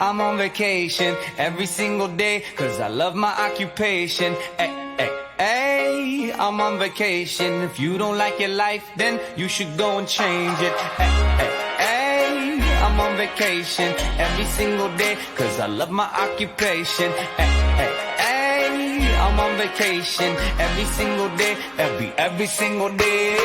I'm on vacation every single day, cause I love my occupation. Hey, I'm on vacation. If you don't like your life, then you should go and change it. Hey, I'm on vacation every single day, cause I love my occupation. Hey, I'm on vacation every single day, every single day.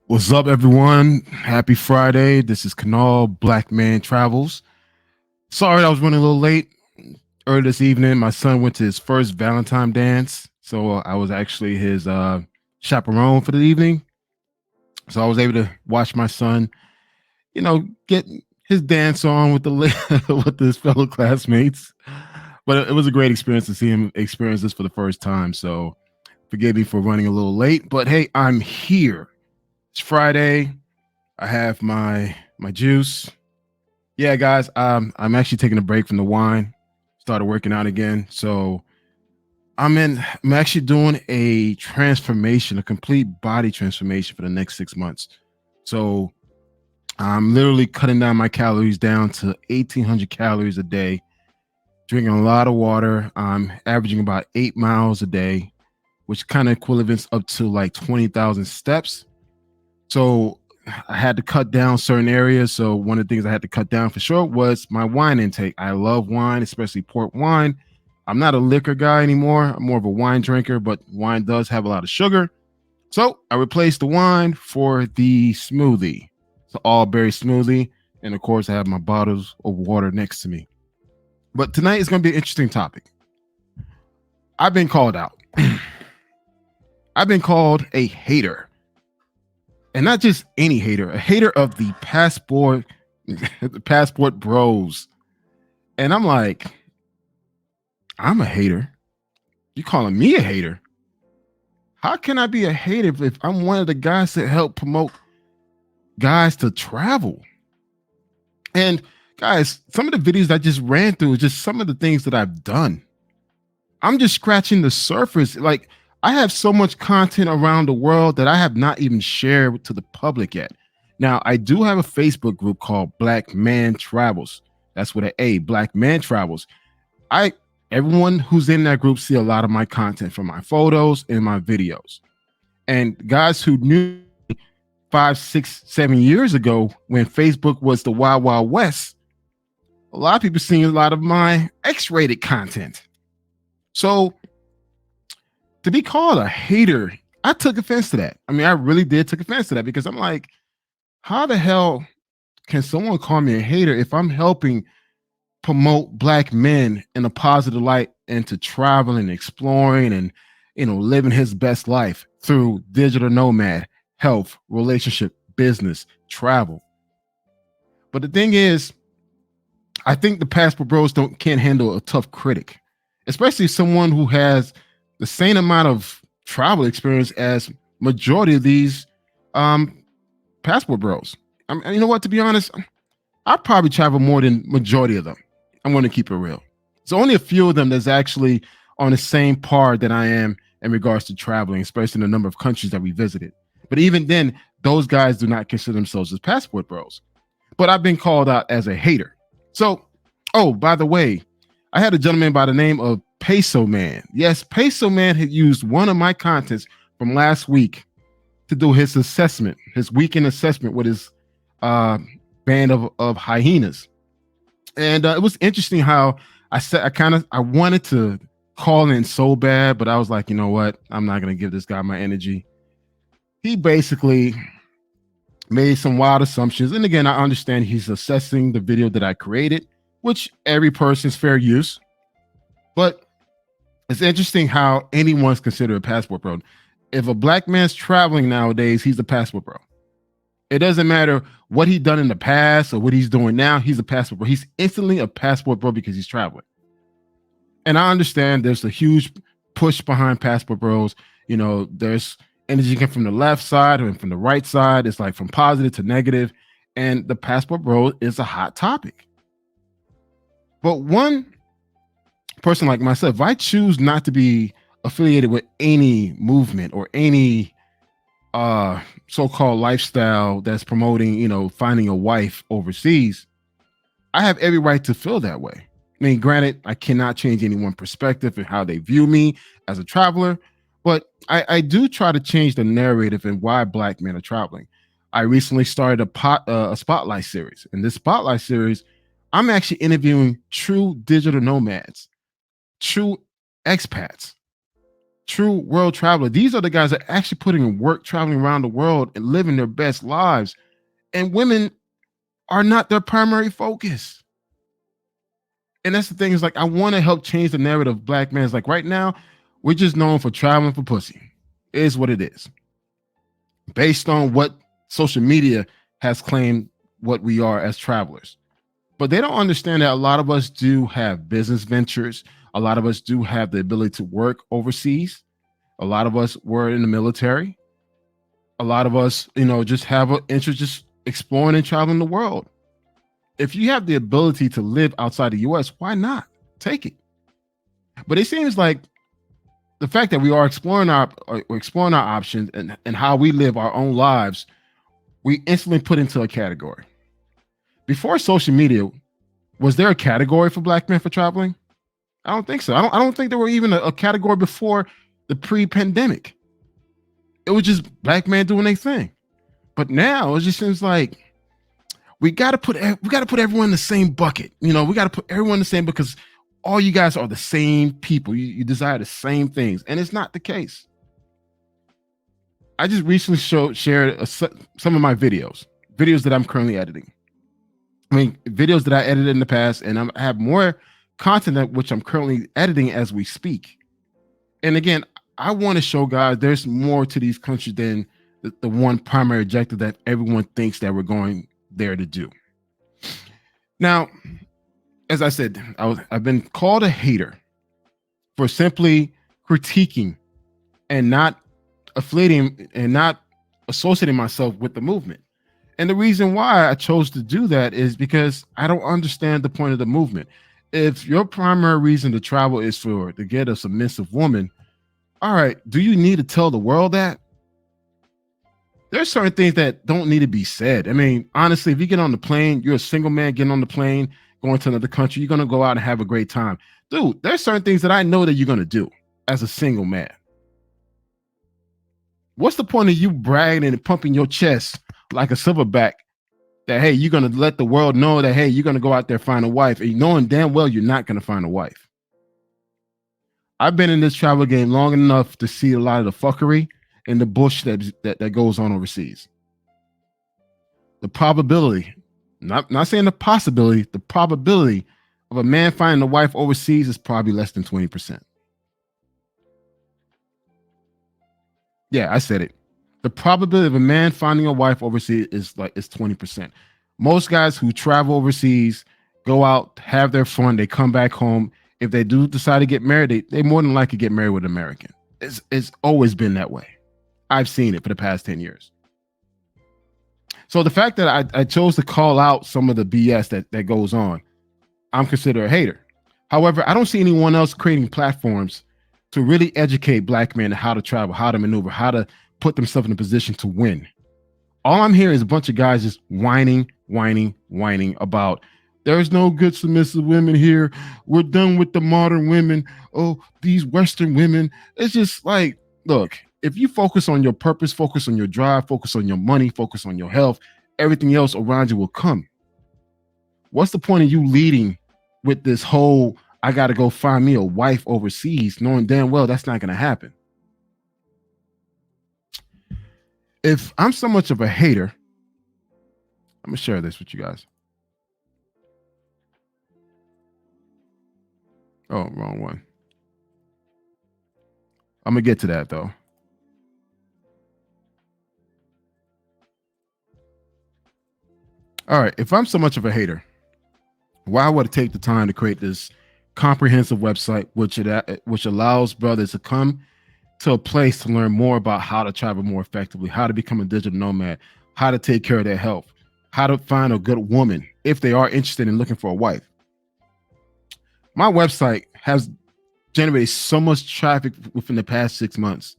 What's up, everyone? Happy Friday. This is Kanal Black Man Travels. Sorry I was running a little late. Early this evening, my son went to his first Valentine dance. So I was actually his chaperone for the evening. So I was able to watch my son, get his dance on with with his fellow classmates. But it was a great experience to see him experience this for the first time. So forgive me for running a little late. But hey, I'm here. It's Friday. I have my juice. Yeah, guys, I'm actually taking a break from the wine. Started working out again. So I'm actually doing a transformation, a complete body transformation for the next 6 months. So I'm literally cutting down my calories down to 1,800 calories a day, drinking a lot of water. I'm averaging about 8 miles a day, which kind of equivalents up to like 20,000 steps. So I had to cut down certain areas. So one of the things I had to cut down for sure was my wine intake. I love wine, especially port wine. I'm not a liquor guy anymore. I'm more of a wine drinker, but wine does have a lot of sugar. So I replaced the wine for the smoothie. It's an all berry smoothie. And of course, I have my bottles of water next to me. But tonight is going to be an interesting topic. I've been called out. I've been called a hater. And not just any hater, a hater of the passport bros. And I'm like, I'm a hater. You calling me a hater? How can I be a hater if I'm one of the guys that help promote guys to travel? And guys, some of the videos I just ran through is just some of the things that I've done. I'm just scratching the surface. Like, I have so much content around the world that I have not even shared to the public yet. Now, I do have a Facebook group called Black Man Travels. That's with an A, Black Man Travels. Everyone who's in that group see a lot of my content from my photos and my videos. And guys who knew 5, 6, 7 years ago when Facebook was the Wild Wild West, a lot of people seeing a lot of my X-rated content. So to be called a hater, I took offense to that. I mean, I really did take offense to that because I'm like, how the hell can someone call me a hater if I'm helping promote Black men in a positive light into traveling, exploring, and living his best life through digital nomad, health, relationship, business, travel? But the thing is, I think the passport bros can't handle a tough critic, especially someone who has the same amount of travel experience as majority of these passport bros. You know what? To be honest, I probably travel more than majority of them. I'm going to keep it real. There's only a few of them that's actually on the same par that I am in regards to traveling, especially in the number of countries that we visited. But even then, those guys do not consider themselves as passport bros. But I've been called out as a hater. So, oh, by the way, I had a gentleman by the name of Peso Man. Yes, Peso Man had used one of my contents from last week to do his assessment, his weekend assessment with his band of hyenas. And it was interesting how I wanted to call in so bad, but I was like, you know what? I'm not going to give this guy my energy. He basically made some wild assumptions. And again, I understand he's assessing the video that I created, which every person's fair use. But it's interesting how anyone's considered a passport bro. If a Black man's traveling nowadays, he's a passport bro. It doesn't matter what he's done in the past or what he's doing now. He's a passport bro. He's instantly a passport bro because he's traveling. And I understand there's a huge push behind passport bros. There's energy coming from the left side and from the right side. It's like from positive to negative. And the passport bro is a hot topic. But one person like myself, if I choose not to be affiliated with any movement or any so-called lifestyle that's promoting, finding a wife overseas, I have every right to feel that way. I mean, granted, I cannot change anyone's perspective and how they view me as a traveler, but I do try to change the narrative and why Black men are traveling. I recently started a spotlight series. In this spotlight series, I'm actually interviewing true digital nomads, true expats, true world traveler. These are the guys that are actually putting in work, traveling around the world and living their best lives. And women are not their primary focus. And that's the thing, is like, I want to help change the narrative of Black men. It's like right now, we're just known for traveling for pussy. It is what it is. Based on what social media has claimed what we are as travelers. But they don't understand that a lot of us do have business ventures. A lot of us do have the ability to work overseas. A lot of us were in the military. A lot of us, just have an interest just exploring and traveling the world. If you have the ability to live outside the US, why not? Take it. But it seems like the fact that we are exploring our options and how we live our own lives, we instantly put into a category. before social media, was there a category for black men for traveling? I don't think so. I don't think there were even a category before the pre-pandemic. It was just black men doing their thing. But now it just seems like we got to put everyone in the same bucket. We got to put everyone in the same, because all you guys are the same people. You desire the same things, and it's not the case. I just recently shared some of my videos that I'm currently editing. I mean, videos that I edited in the past, and I have more content that which I'm currently editing as we speak. And again, I want to show guys there's more to these countries than the one primary objective that everyone thinks that we're going there to do. Now, as I said, I've been called a hater for simply critiquing and not affiliating and not associating myself with the movement. And the reason why I chose to do that is because I don't understand the point of the movement. If your primary reason to travel is to get a submissive woman, all right, do you need to tell the world that? There's certain things that don't need to be said. I mean, honestly, if you get on the plane, you're a single man getting on the plane, going to another country, you're going to go out and have a great time. Dude, there's certain things that I know that you're going to do as a single man. What's the point of you bragging and pumping your chest like a silverback that, hey, you're going to let the world know that, hey, you're going to go out there and find a wife, and knowing damn well you're not going to find a wife? I've been in this travel game long enough to see a lot of the fuckery and the bullshit that goes on overseas. The probability, not saying the possibility, the probability of a man finding a wife overseas is probably less than 20%. Yeah, I said it. The probability of a man finding a wife overseas is 20%. Most guys who travel overseas go out, have their fun, they come back home. If they do decide to get married, they more than likely get married with an American. It's always been that way. I've seen it for the past 10 years. So the fact that I chose to call out some of the BS that goes on, I'm considered a hater. However, I don't see anyone else creating platforms to really educate black men how to travel, how to maneuver, how to put themselves in a position to win. All I'm hearing is a bunch of guys just whining about there's no good submissive women here. We're done with the modern women. Oh, these Western women. It's just like, look, if you focus on your purpose, focus on your drive, focus on your money, focus on your health, everything else around you will come. What's the point of you leading with this whole, I got to go find me a wife overseas, knowing damn well that's not going to happen? If I'm so much of a hater, I'm going to share this with you guys. Oh, wrong one. I'm going to get to that, though. All right. If I'm so much of a hater, why would I take the time to create this comprehensive website, which allows brothers to come to a place to learn more about how to travel more effectively, how to become a digital nomad, how to take care of their health, how to find a good woman if they are interested in looking for a wife? My website has generated so much traffic within the past 6 months.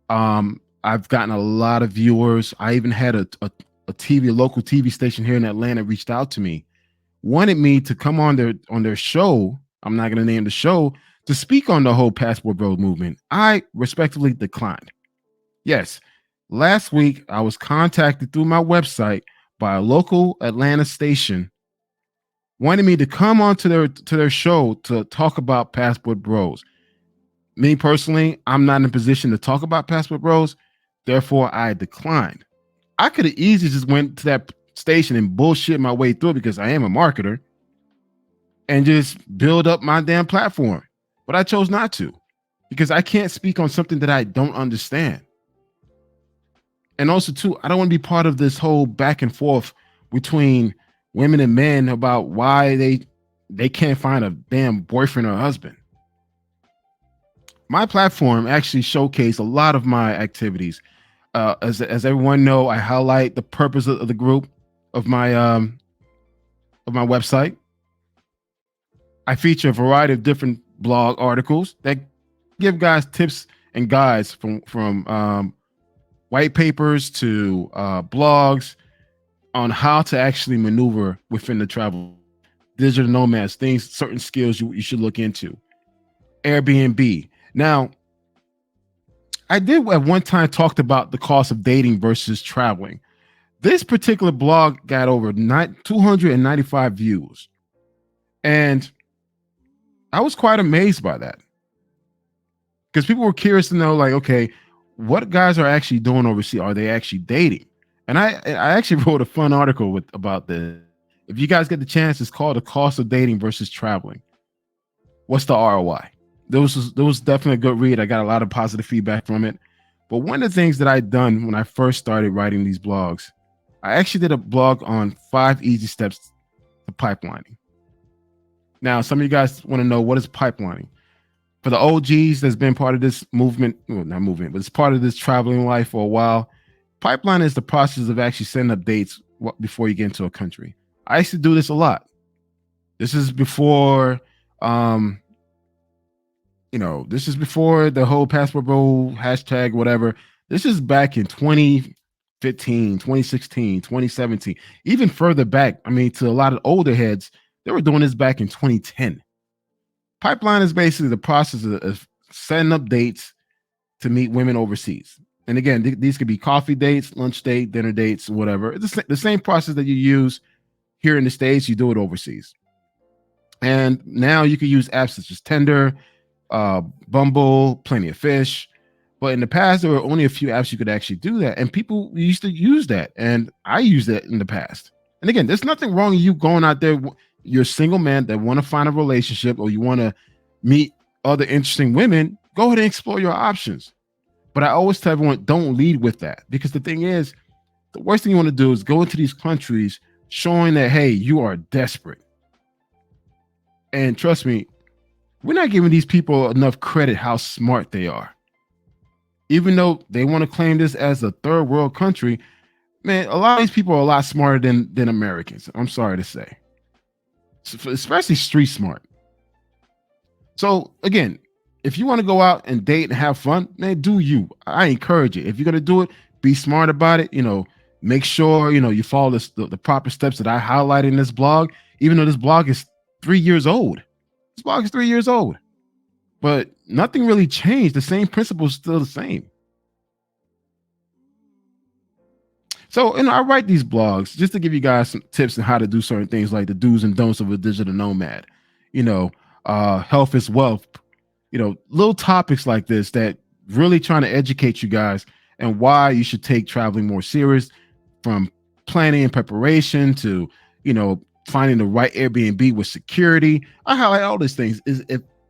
I've gotten a lot of viewers. I even had a local TV station here in Atlanta reached out to me, wanted me to come on their show. I'm not going to name the show, to speak on the whole Passport Bros movement. I respectfully declined. Yes, last week I was contacted through my website by a local Atlanta station, wanted me to come on to their show to talk about Passport Bros. Me personally, I'm not in a position to talk about Passport Bros. Therefore, I declined. I could have easily just went to that station and bullshit my way through it, because I am a marketer, and just build up my damn platform. But I chose not to, because I can't speak on something that I don't understand. And also, too, I don't want to be part of this whole back and forth between women and men about why they can't find a damn boyfriend or husband. My platform actually showcased a lot of my activities. As everyone know, I highlight the purpose of the group of my website. I feature a variety of different blog articles that give guys tips and guides from white papers to blogs, on how to actually maneuver within the travel, digital nomads, things, certain skills you should look into. Airbnb. Now, I did at one time talked about the cost of dating versus traveling. This particular blog got over 295 views. And I was quite amazed by that because people were curious to know, like, okay, what guys are actually doing overseas? Are they actually dating? And I actually wrote a fun article about this. If you guys get the chance, it's called "The Cost of Dating versus Traveling." What's the ROI? There was definitely a good read. I got a lot of positive feedback from it. But one of the things that I'd done when I first started writing these blogs, I actually did a blog on 5 easy steps to pipelining. Now, some of you guys want to know, what is pipelining? For the OGs that's been part of this movement, well, not movement, but it's part of this traveling life for a while. Pipeline is the process of actually setting up dates before you get into a country. I used to do this a lot. This is before, this is before the whole passport bro hashtag, whatever. This is back in 2015, 2016, 2017, even further back. I mean, to a lot of older heads, they were doing this back in 2010. Pipeline is basically the process of setting up dates to meet women overseas. And again, these could be coffee dates, lunch date, dinner dates, whatever. It's the same process that you use here in the States, you do it overseas. And now you can use apps such as Tinder, Bumble, Plenty of Fish. But in the past, there were only a few apps you could actually do that. And people used to use that. And I used that in the past. And again, there's nothing wrong with you going out there. You're a single man that want to find a relationship, or you want to meet other interesting women. Go ahead and explore your options. But I always tell everyone, don't lead with that. Because the thing is, the worst thing you want to do is go into these countries showing that, hey, you are desperate. And trust me, we're not giving these people enough credit how smart they are. Even though they want to claim this as a third world country, man, a lot of these people are a lot smarter than Americans. I'm sorry to say, especially street smart. So again, if you want to go out and date and have fun, man, do you. I encourage it. If you're going to do it, be smart about it. Make sure, you follow the proper steps that I highlight in this blog, even though this blog is 3 years old. This blog is 3 years old, but nothing really changed. The same principle is still the same. So, I write these blogs just to give you guys some tips on how to do certain things, like the do's and don'ts of a digital nomad. Health is wealth. Little topics like this that really trying to educate you guys and why you should take traveling more serious, from planning and preparation to, finding the right Airbnb with security. I highlight all these things. Is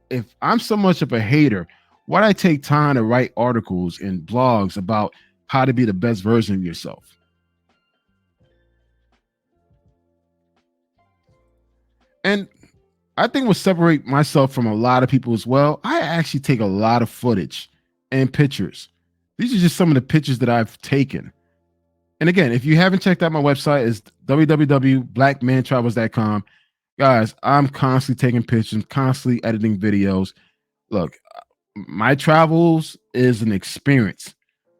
if I'm so much of a hater, why do I take time to write articles and blogs about how to be the best version of yourself? And I think what separate myself from a lot of people as well, I actually take a lot of footage and pictures. These are just some of the pictures that I've taken. And again, if you haven't checked out my website, it's www.blackmantravels.com. Guys, I'm constantly taking pictures, constantly editing videos. Look, my travels is an experience.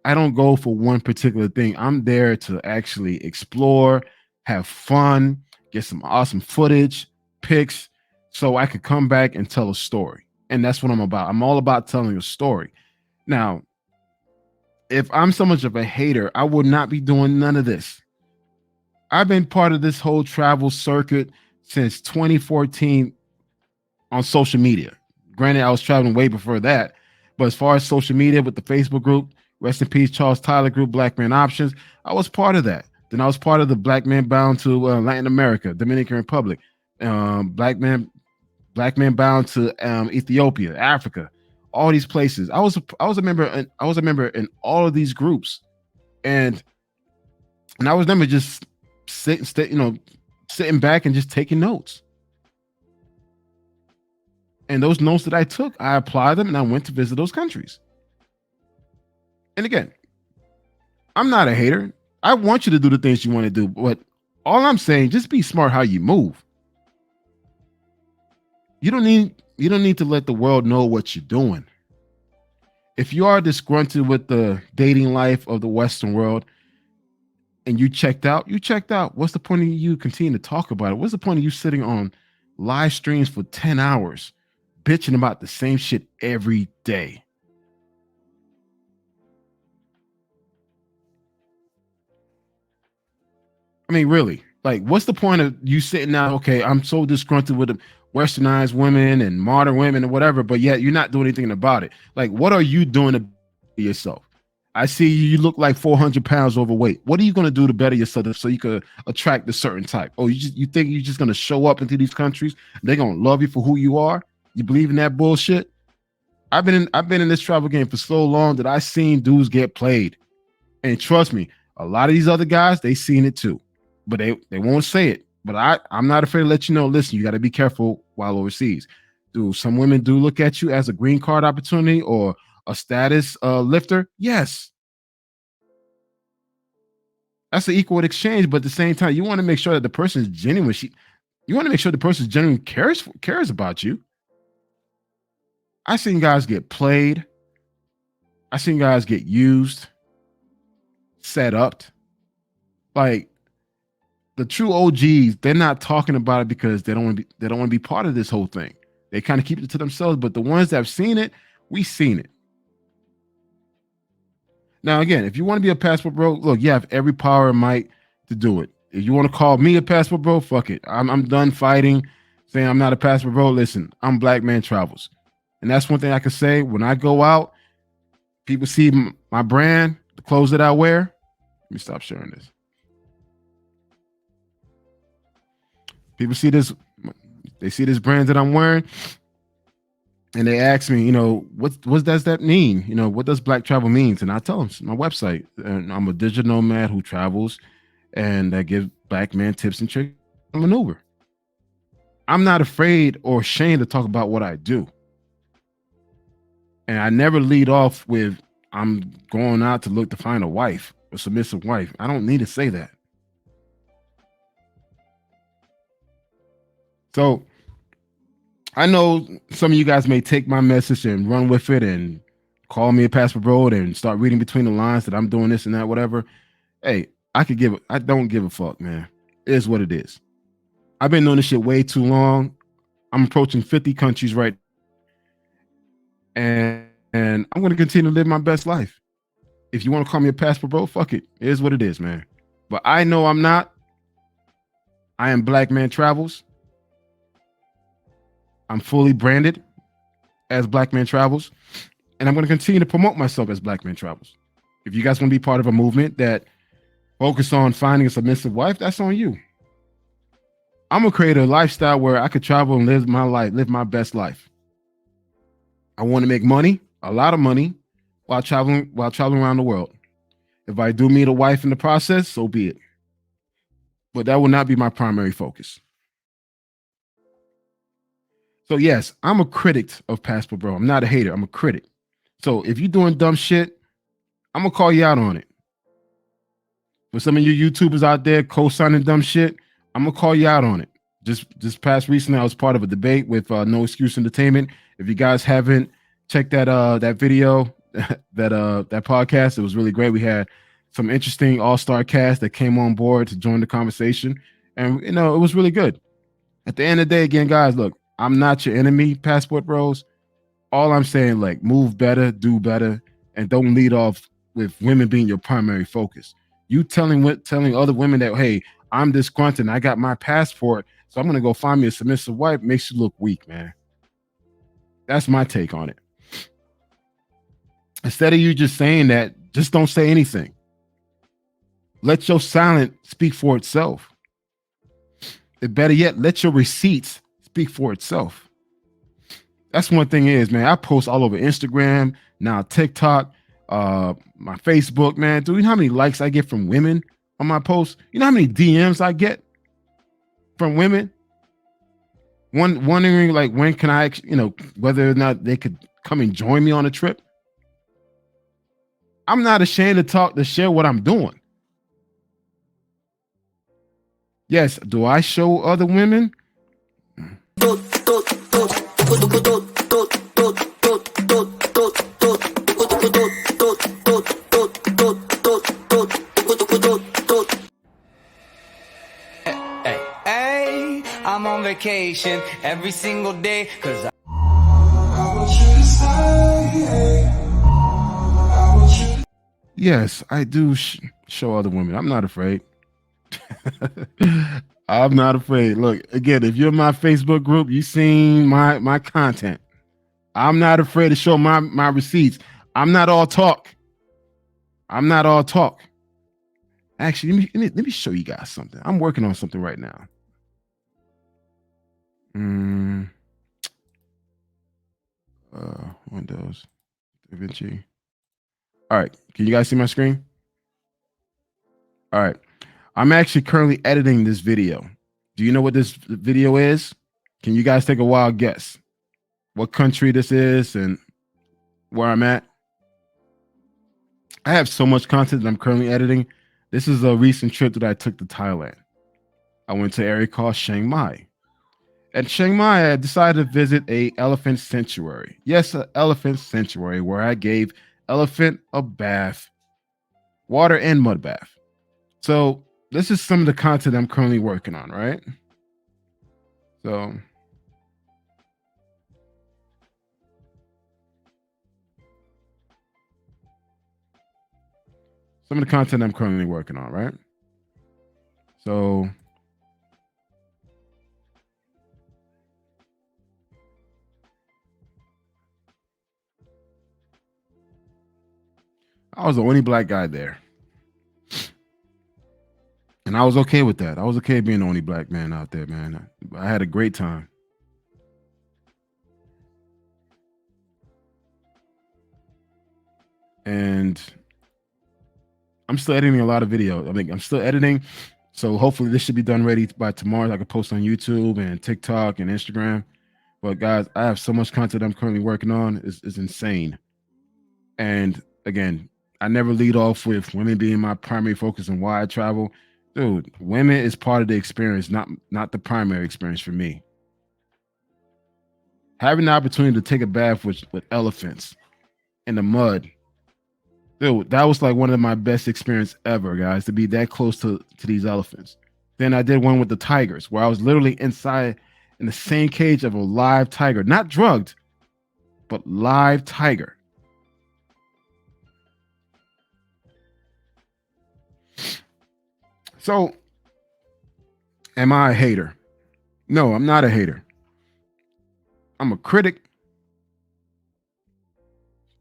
I don't go for one particular thing. I'm there to actually explore, have fun, get some awesome footage, pics, so I could come back and tell a story. And that's what I'm about. I'm all about telling a story. Now, if I'm so much of a hater, I would not be doing none of this. I've been part of this whole travel circuit since 2014 on social media. Granted, I was traveling way before that, but as far as social media with the Facebook group, rest in peace, Charles Tyler group, Black Man Options, I was part of that. Then I was part of the Black Man Bound to Latin America, Dominican Republic, Black Man Bound to Ethiopia, Africa, all these places. I was a member in all of these groups, and I was never just sitting back and just taking notes. And those notes that I took, I applied them and I went to visit those countries. And again, I'm not a hater. I want you to do the things you want to do, but all I'm saying, just be smart how you move. You don't need to let the world know what you're doing. If you are disgruntled with the dating life of the Western world, and you checked out, you checked out. What's the point of you continuing to talk about it? What's the point of you sitting on live streams for 10 hours bitching about the same shit every day? I mean, really, like, what's the point of you sitting down? Okay, I'm so disgruntled with the westernized women and modern women and whatever, but yet you're not doing anything about it. Like, what are you doing to yourself? I see you look like 400 pounds overweight. What are you going to do to better yourself so you could attract a certain type? Oh, you think you're just going to show up into these countries? They're going to love you for who you are? You believe in that bullshit? I've been in this travel game for so long that I've seen dudes get played. And trust me, a lot of these other guys, they seen it too. But they won't say it. But I'm not afraid to let you know, listen, you got to be careful while overseas. Some women do look at you as a green card opportunity or a status lifter? Yes. That's an equal exchange, but at the same time, you want to make sure that the person is genuine. You want to make sure the person genuinely cares about you. I've seen guys get played. I've seen guys get used, set up. Like, the true OGs, they're not talking about it because they don't want to be part of this whole thing. They kind of keep it to themselves. But the ones that have seen it, we've seen it. Now, again, if you want to be a passport bro, look, you have every power and might to do it. If you want to call me a passport bro, fuck it. I'm done fighting, saying I'm not a passport bro. Listen, I'm Black Man Travels. And that's one thing I can say. When I go out, people see my brand, the clothes that I wear. Let me stop sharing this. People see this, they see this brand that I'm wearing, and they ask me, what does that mean? What does Black Travel means? And I tell them, it's my website. And I'm a digital nomad who travels, and I give Black men tips and tricks to maneuver. I'm not afraid or ashamed to talk about what I do. And I never lead off with, I'm going out to look to find a wife, a submissive wife. I don't need to say that. So I know some of you guys may take my message and run with it and call me a passport bro and start reading between the lines that I'm doing this and that, whatever. Hey, I don't give a fuck, man. It is what it is. I've been doing this shit way too long. I'm approaching 50 countries right now. And I'm going to continue to live my best life. If you want to call me a passport bro, fuck it. It is what it is, man. But I know I'm not. I am Black Man Travels. I'm fully branded as Black Man Travels, and I'm going to continue to promote myself as Black Man Travels. If you guys want to be part of a movement that focus on finding a submissive wife, that's on you. I'm going to create a lifestyle where I could travel and live my life, live my best life. I want to make money, a lot of money, while traveling around the world. If I do meet a wife in the process, so be it. But that will not be my primary focus. So yes, I'm a critic of Passport Bro. I'm not a hater. I'm a critic. So if you're doing dumb shit, I'm gonna call you out on it. For some of you YouTubers out there co-signing dumb shit, I'm gonna call you out on it. Just past recently, I was part of a debate with No Excuse Entertainment. If you guys haven't checked that video, that podcast, it was really great. We had some interesting all-star cast that came on board to join the conversation, and it was really good. At the end of the day, again, guys, look, I'm not your enemy, Passport Bros. All I'm saying, like, move better, do better, and don't lead off with women being your primary focus. You telling other women that, hey, I'm disgruntled and I got my passport, so I'm gonna go find me a submissive wife, makes you look weak, man. That's my take on it. Instead of you just saying that, just don't say anything. Let your silence speak for itself. Better yet, let your receipts speak for itself. That's one thing is, man, I post all over Instagram, now TikTok, my Facebook, man. Do you know how many likes I get from women on my posts? You know how many DMs I get from women? Wondering, like, when can I, whether or not they could come and join me on a trip. I'm not ashamed to share what I'm doing. Yes, do I show other women? I'm on vacation every single day, cause Yes, I do show other women. I'm not afraid. I'm not afraid. Look, again, if you're in my Facebook group, you've seen my content. I'm not afraid to show my receipts. I'm not all talk. I'm not all talk. Actually, let me show you guys something. I'm working on something right now. Windows, DaVinci. All right, can you guys see my screen? All right, I'm actually currently editing this video. Do you know what this video is? Can you guys take a wild guess what country this is and where I'm at? I have so much content that I'm currently editing. This is a recent trip that I took to Thailand. I went to an area called Chiang Mai. At Chiang Mai, I decided to visit a elephant sanctuary. Yes, an elephant sanctuary where I gave elephant a bath, water and mud bath. So this is some of the content I'm currently working on, right? So some of the content I'm currently working on, right? So I was the only black guy there. And I was okay with that. I was okay being the only black man out there, man. I had a great time. And I'm still editing a lot of video. I mean, I'm still editing. So hopefully this should be done ready by tomorrow. I can post on YouTube and TikTok and Instagram. But guys, I have so much content I'm currently working on. It's insane. And again, I never lead off with women being my primary focus and why I travel. Dude, women is part of the experience, not the primary experience for me. Having the opportunity to take a bath with elephants in the mud, dude, that was like one of my best experience ever, guys, to be that close to these elephants. Then I did one with the tigers where I was literally inside in the same cage of a live tiger, not drugged, but live tiger. So, am I a hater? No, I'm not a hater. I'm a critic.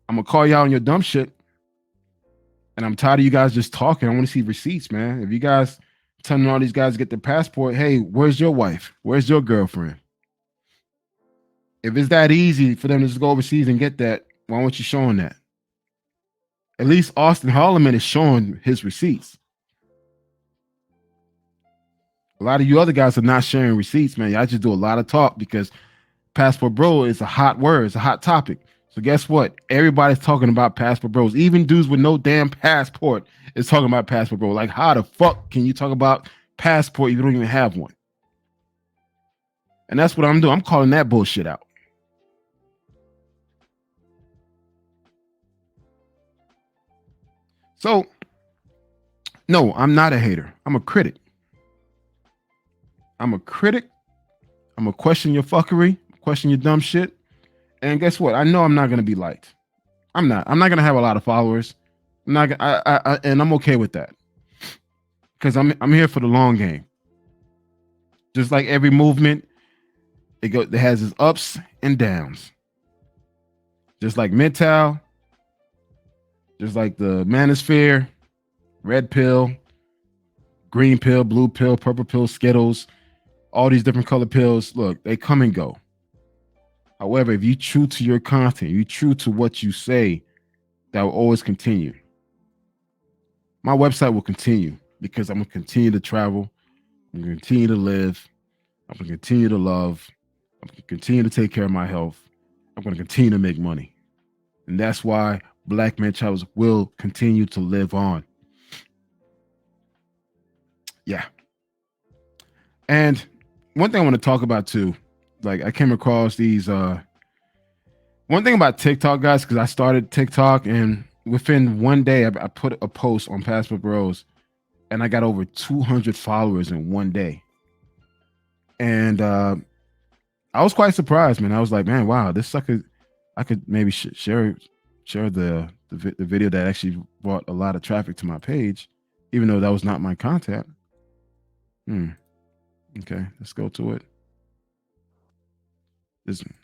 I'm gonna call you out on your dumb shit. And I'm tired of you guys just talking. I want to see receipts, man. If you guys telling all these guys to get their passport, hey, where's your wife? Where's your girlfriend? If it's that easy for them to just go overseas and get that, why aren't you showing that? At least Austin Holloman is showing his receipts. A lot of you other guys are not sharing receipts, man. Y'all just do a lot of talk because passport bro is a hot word. It's a hot topic. So guess what? Everybody's talking about passport bros. Even dudes with no damn passport is talking about passport bro. Like, how the fuck can you talk about passport if you don't even have one? And that's what I'm doing. I'm calling that bullshit out. So, no, I'm not a hater. I'm a critic. I'm a critic. I'm gonna question your fuckery, question your dumb shit. And guess what? I know I'm not gonna be liked. I'm not gonna have a lot of followers. I'm not. And I'm okay with that because I'm here for the long game. Just like every movement, it has its ups and downs. Just like Midtown, just like the Manosphere, red pill, green pill, blue pill, purple pill, Skittles, all these different color pills. Look, they come and go. However, if you true to your content, you true to what you say, that will always continue. My website will continue because I'm going to continue to travel. I'm going to continue to live. I'm going to continue to love. I'm going to continue to take care of my health. I'm going to continue to make money. And that's why Black Man Travels will continue to live on. Yeah. And one thing I want to talk about too, like I came across these, one thing about TikTok, guys, because I started TikTok and within one day, I put a post on Passport Bros and I got over 200 followers in one day. And I was quite surprised, man. I was like, man, wow, this I could maybe share the video that actually brought a lot of traffic to my page, even though that was not my content. Okay, let's go to it.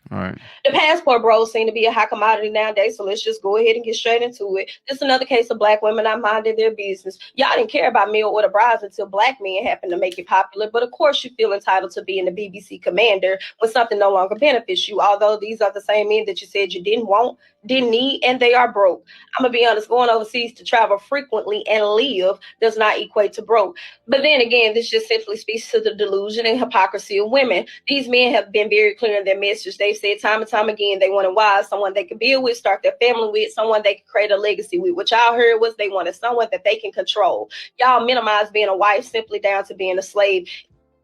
All right. The passport bros seem to be a hot commodity nowadays, so let's just go ahead and get straight into it. This is another case of black women not minding their business. Y'all didn't care about mail order brides until black men happened to make it popular, but of course you feel entitled to being the BBC commander when something no longer benefits you, although these are the same men that you said you didn't want, didn't need, and they are broke. I'm gonna be honest, going overseas to travel frequently and live does not equate to broke. But then again, this just simply speaks to the delusion and hypocrisy of women. These men have been very clear in their message. They've said time and time again they want a wife, someone they can build with, start their family with, someone they can create a legacy with. What y'all heard was they wanted someone that they can control. Y'all minimize being a wife simply down to being a slave,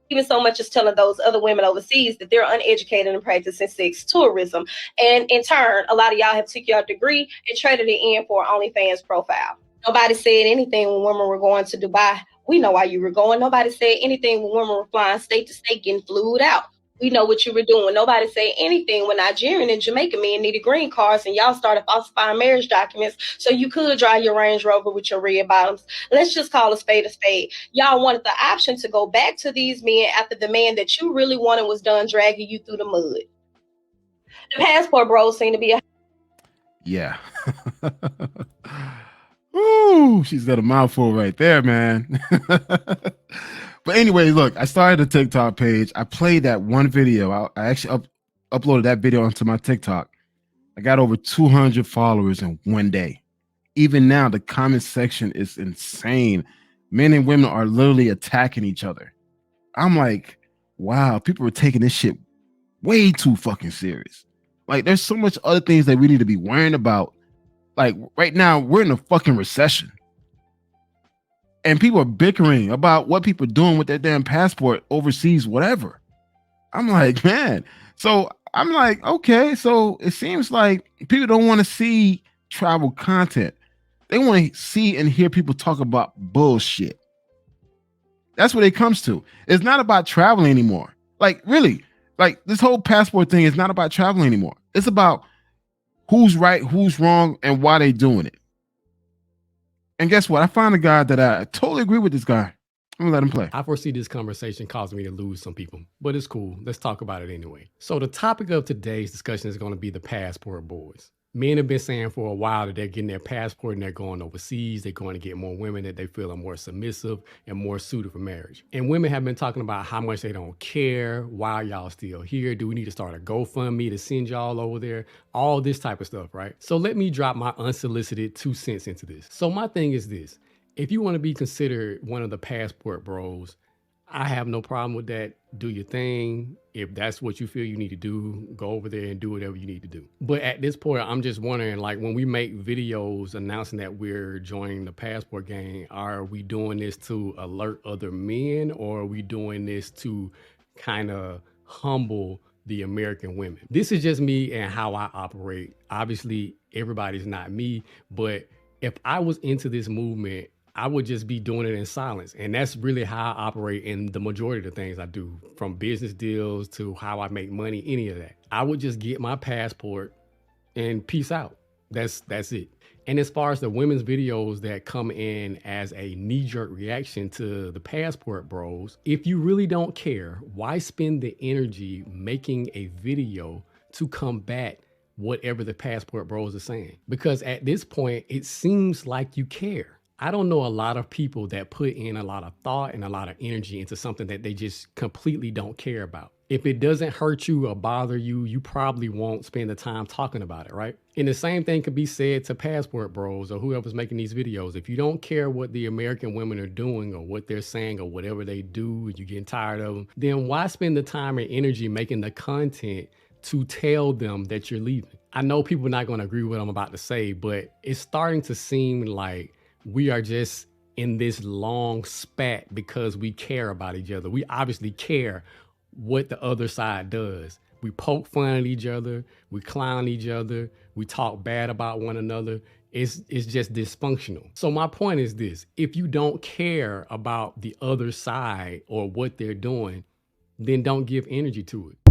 even so much as telling those other women overseas that they're uneducated and practicing sex tourism. And in turn, a lot of y'all have took your degree and traded it in for an OnlyFans profile. Nobody said anything when women were going to Dubai. We know why you were going. Nobody said anything when women were flying state to state getting flued out. We know what you were doing. Nobody said anything when Nigerian and Jamaican men needed green cards and y'all started falsifying marriage documents so you could drive your Range Rover with your red bottoms. Let's just call a spade a spade. Y'all wanted the option to go back to these men after the man that you really wanted was done dragging you through the mud. The passport bros seem to be a... Yeah. Ooh, she's got a mouthful right there, man. But anyway, look, I started a TikTok page. I played that one video. I actually uploaded that video onto my TikTok. I got over 200 followers in one day. Even now, the comment section is insane. Men and women are literally attacking each other. I'm like, wow, people are taking this shit way too fucking serious. Like, there's so much other things that we need to be worrying about. Like, right now, we're in a fucking recession. And people are bickering about what people are doing with their damn passport overseas, whatever. I'm like, man. So I'm like, okay. So it seems like people don't want to see travel content. They want to see and hear people talk about bullshit. That's what it comes to. It's not about traveling anymore. Like, really, like this whole passport thing is not about traveling anymore. It's about who's right, who's wrong, and why they doing it. And guess what? I found a guy that I totally agree with this guy. I'm gonna let him play. I foresee this conversation causing me to lose some people, but it's cool. Let's talk about it anyway. So the topic of today's discussion is going to be the passport boys. Men have been saying for a while that they're getting their passport and they're going overseas. They're going to get more women that they feel are more submissive and more suited for marriage. And women have been talking about how much they don't care. Why are y'all still here? Do we need to start a GoFundMe to send y'all over there? All this type of stuff, right? So let me drop my unsolicited 2 cents into this. So my thing is this. If you want to be considered one of the passport bros, I have no problem with that. Do your thing. If that's what you feel you need to do, go over there and do whatever you need to do. But at this point, I'm just wondering, like, when we make videos announcing that we're joining the passport gang, are we doing this to alert other men, or are we doing this to kind of humble the American women? This is just me and how I operate. Obviously, everybody's not me, but if I was into this movement, I would just be doing it in silence. And that's really how I operate in the majority of the things I do, from business deals to how I make money, any of that. I would just get my passport and peace out. That's it. And as far as the women's videos that come in as a knee-jerk reaction to the passport bros, if you really don't care, why spend the energy making a video to combat whatever the passport bros are saying? Because at this point, it seems like you care. I don't know a lot of people that put in a lot of thought and a lot of energy into something that they just completely don't care about. If it doesn't hurt you or bother you, you probably won't spend the time talking about it, right? And the same thing could be said to passport bros or whoever's making these videos. If you don't care what the American women are doing or what they're saying or whatever they do, you're getting tired of them, then why spend the time and energy making the content to tell them that you're leaving? I know people are not going to agree with what I'm about to say, but it's starting to seem like we are just in this long spat because we care about each other. We obviously care what the other side does. We poke fun at each other. We clown each other. We talk bad about one another. It's just dysfunctional. So my point is this: if you don't care about the other side or what they're doing, then don't give energy to it.